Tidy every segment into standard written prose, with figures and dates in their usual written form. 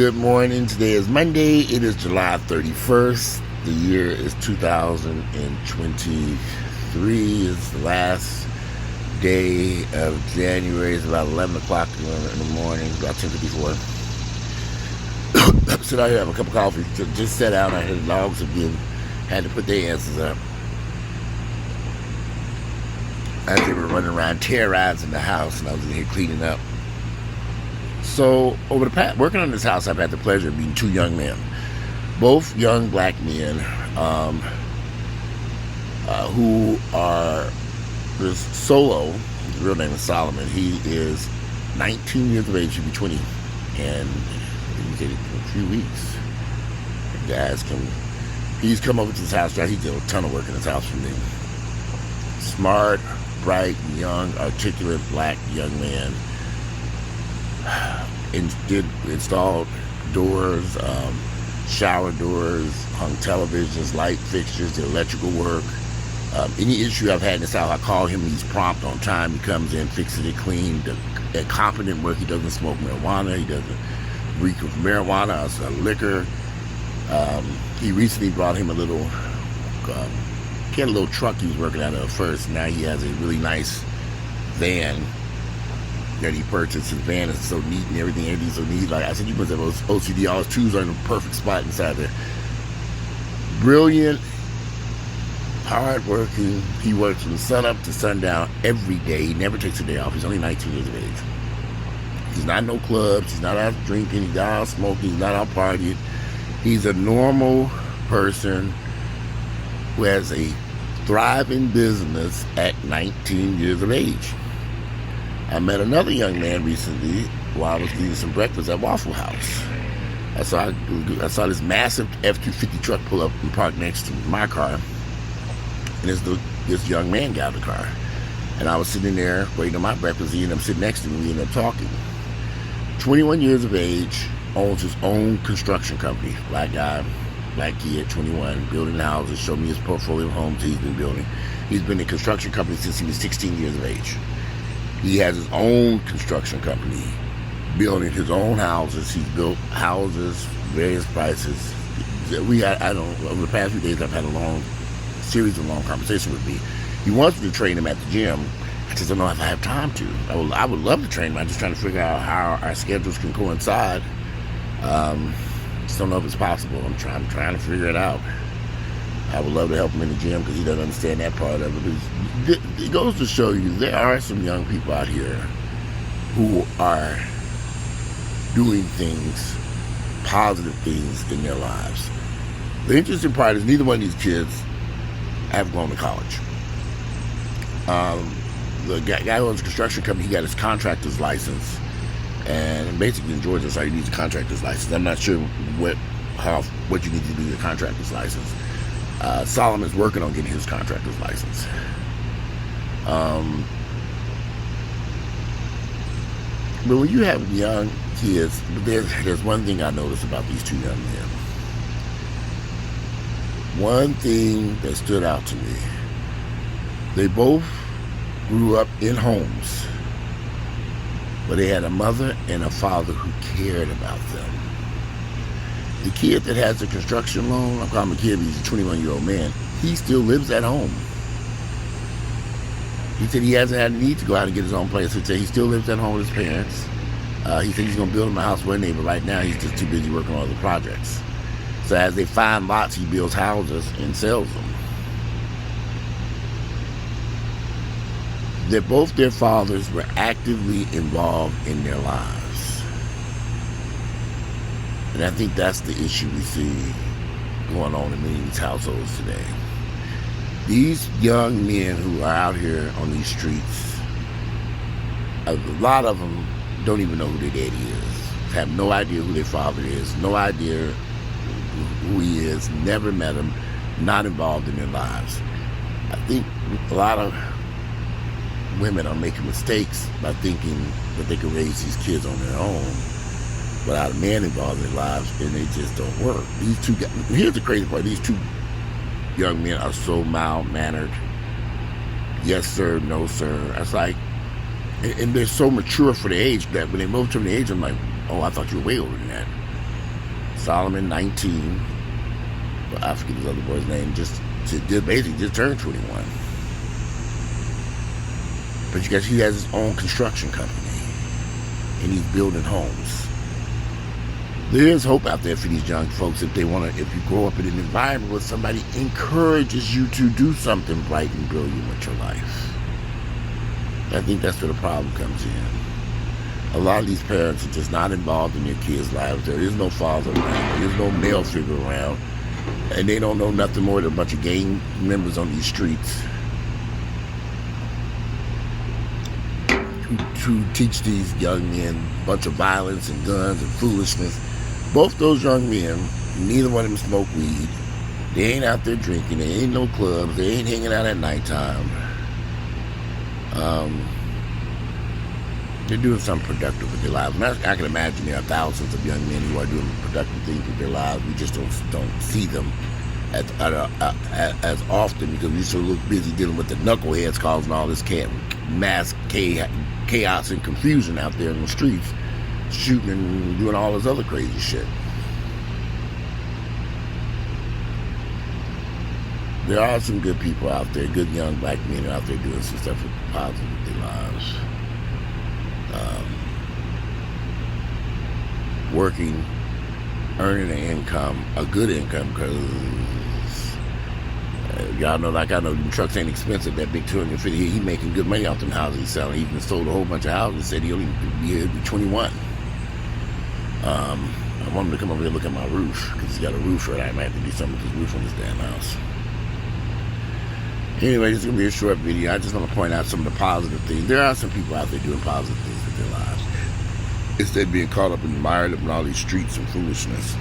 Good morning. Today is Monday. It is July 31st. The year is 2023. It's the last day of January. It's about 11 o'clock in the morning. It's about 10:54. Sit out here, have a cup of coffee. Just sat down. I heard the dogs again. Had to put their answers up. As they were running around terrorizing the house, and I was in here cleaning up. So, over the past, working on this house, I've had the pleasure of meeting two young men. Both young black men who are this Solo. His real name is Solomon. He is 19 years of age. He'll be 20 and he's in a few weeks. He's come over to this house. He did a ton of work in this house for me. Smart, bright, young, articulate black young man. And did installed doors, shower doors, hung televisions, light fixtures, did electrical work. Any issue I've had in this house, I call him. He's prompt, on time. He comes in, fixes it, clean. At competent work, he doesn't smoke marijuana. He doesn't reek of marijuana or liquor. He recently brought him a little. He had a little truck he was working out of first. Now he has a really nice van that he purchased. His van is so neat and everything's so neat. Like I said, you must have OCD. All his tools are in the perfect spot inside there. Brilliant, hardworking. He works from sun up to sundown every day. He never takes a day off. He's only 19 years of age. He's not in no clubs. He's not out drinking. He's not out smoking. He's not out partying. He's a normal person who has a thriving business at 19 years of age. I met another young man recently while I was eating some breakfast at Waffle House. I saw this massive F-250 truck pull up and park next to my car, and this young man got out of the car. And I was sitting there waiting on my breakfast. He ended up sitting next to me. We ended up talking. 21 years of age, owns his own construction company. Black guy, black kid, 21, building houses. Showed me his portfolio of homes he's been building. He's been in a construction company since he was 16 years of age. He has his own construction company, building his own houses. He's built houses, various prices. Over the past few days, I've had a series of long conversations with me. He wants me to train him at the gym. I just don't know if I have time to. I would love to train him. I'm just trying to figure out how our schedules can coincide. Just don't know if it's possible. I'm trying to figure it out. I would love to help him in the gym because he doesn't understand that part of it. It goes to show you there are some young people out here who are doing things, positive things in their lives. The interesting part is neither one of these kids have gone to college. The guy who owns a construction company, he got his contractor's license, and basically in Georgia, so he needs a contractor's license. I'm not sure what you need to do with your contractor's license. Solomon's working on getting his contractor's license. But when you have young kids, there's one thing I noticed about these two young men. One thing that stood out to me, they both grew up in homes where they had a mother and a father who cared about them. The kid that has the construction loan, I'm calling him a kid, he's a 21-year-old man, he still lives at home. He said he hasn't had the need to go out and get his own place. He said he still lives at home with his parents. He said he's going to build him a house one day, but right now he's just too busy working on other projects. So as they find lots, he builds houses and sells them. Both their fathers were actively involved in their lives. And I think that's the issue we see going on in many of these households today. These young men who are out here on these streets, a lot of them don't even know who their daddy is, have no idea who their father is, no idea who he is, never met him, not involved in their lives. I think a lot of women are making mistakes by thinking that they can raise these kids on their own without a man involved in their lives, and they just don't work. Here's the crazy part, these two young men are so mild-mannered. Yes, sir, no, sir. It's like, and they're so mature for the age that when they move to the age, I'm like, oh, I thought you were way older than that. Solomon, 19. But I forget his other boy's name. Just basically just turned 21. But you guys, he has his own construction company, and he's building homes. There is hope out there for these young folks if they want to. If you grow up in an environment where somebody encourages you to do something bright and brilliant with your life. I think that's where the problem comes in. A lot of these parents are just not involved in their kids' lives. There is no father around. There is no male figure around. And they don't know nothing more than a bunch of gang members on these streets who teach these young men a bunch of violence and guns and foolishness. Both those young men, neither one of them smoke weed. They ain't out there drinking. They ain't no clubs. They ain't hanging out at nighttime. They're doing something productive with their lives. And I can imagine there are thousands of young men who are doing productive things with their lives. We just don't see them as often because we're so busy dealing with the knuckleheads causing all this mass chaos and confusion out there in the streets, shooting and doing all this other crazy shit. There are some good people out there, good young black men out there doing some stuff positive with their lives. Working, earning an income, a good income, because y'all know, like I know, the trucks ain't expensive. That big 250, he making good money off them houses he's selling. He even sold a whole bunch of houses. Said he'll be 21. I want him to come over here and look at my roof because he's got a roof right. I might have to do something with his roof on this damn house. Anyway, this is gonna be a short video. I just want to point out some of the positive things. There are some people out there doing positive things with their lives, instead of being caught up and mired up in all these streets and foolishness.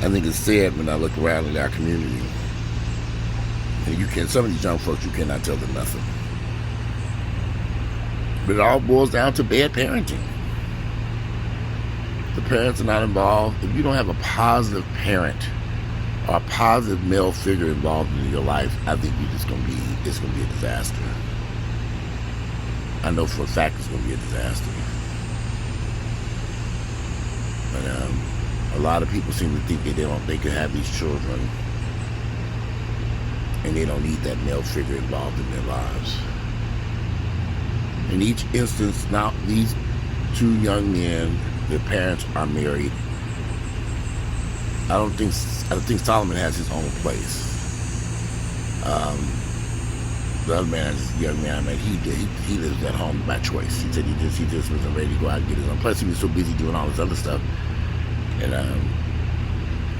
I think it's sad when I look around in our community, and some of these young folks, you cannot tell them nothing. But it all boils down to bad parenting. The parents are not involved. If you don't have a positive parent or a positive male figure involved in your life, I think it's gonna be a disaster. I know for a fact it's going to be a disaster. But a lot of people seem to think that they can have these children and they don't need that male figure involved in their lives. In each instance, now these two young men, their parents are married. I think Solomon has his own place. The other man, this young man, he lives at home by choice. He said he just wasn't ready to go out and get his own. Plus, he was so busy doing all this other stuff. And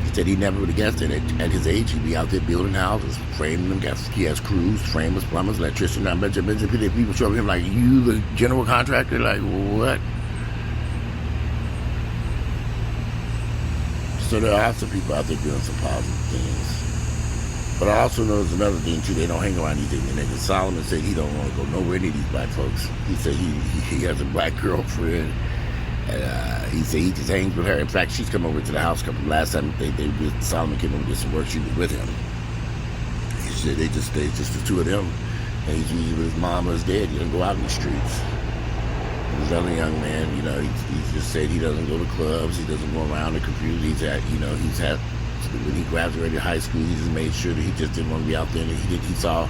he said he never would have guessed it. At his age, he'd be out there building houses, framing them. He has crews, framers, plumbers, electricians. I bet you people show up him like, you the general contractor? Like, what? So there are some people out there doing some positive things. But I also know there's another thing too. They don't hang around these niggas. Solomon said he don't want to go nowhere near these black folks. He said he has a black girlfriend, and he said he just hangs with her. In fact, she's come over to the house. Last time Solomon came over to do some work, she was with him. He said it's just the two of them, and he's usually with his mom or his dad. He doesn't go out in the streets. And this other young man, he just said he doesn't go to clubs. He doesn't go around the computer. He's had. When he graduated high school, he just made sure that he just didn't want to be out there. And he saw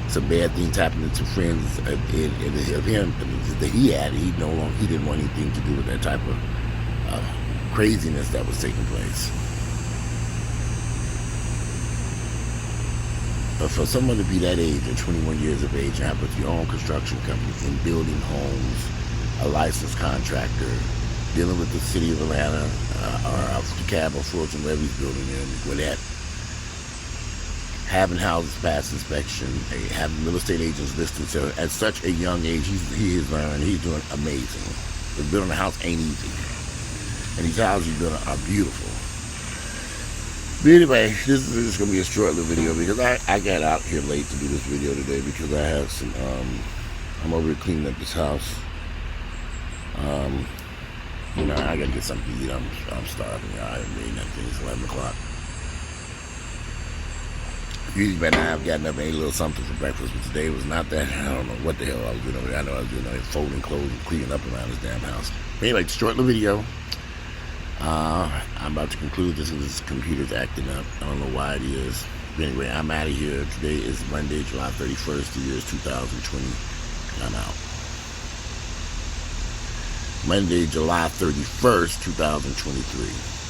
some bad things happening to friends of him that he had. He didn't want anything to do with that type of craziness that was taking place. But for someone to be that age, at 21 years of age, and have with your own construction company and building homes, a licensed contractor, dealing with the city of Atlanta, or DeKalb or Fulton, wherever he's building in, with that, having houses pass inspection, having real estate agents listed. So at such a young age, he is learning. He's doing amazing. But building a house ain't easy, and these houses he's building are beautiful. But anyway, this is just gonna be a short little video because I got out here late to do this video today because I have some. I'm over here cleaning up this house. I gotta get something to eat. I'm starving. I haven't made nothing. It's 11 o'clock. Usually by now I've gotten up and ate a little something for breakfast, but today was not that. I don't know what the hell I was doing over there. I know I was doing folding clothes and cleaning up around this damn house. But anyway, short little video. I'm about to conclude this because this computer's acting up. I don't know why it is. But anyway, I'm out of here. Today is Monday, July 31st. The year is 2020. I'm out. Monday, July 31st, 2023.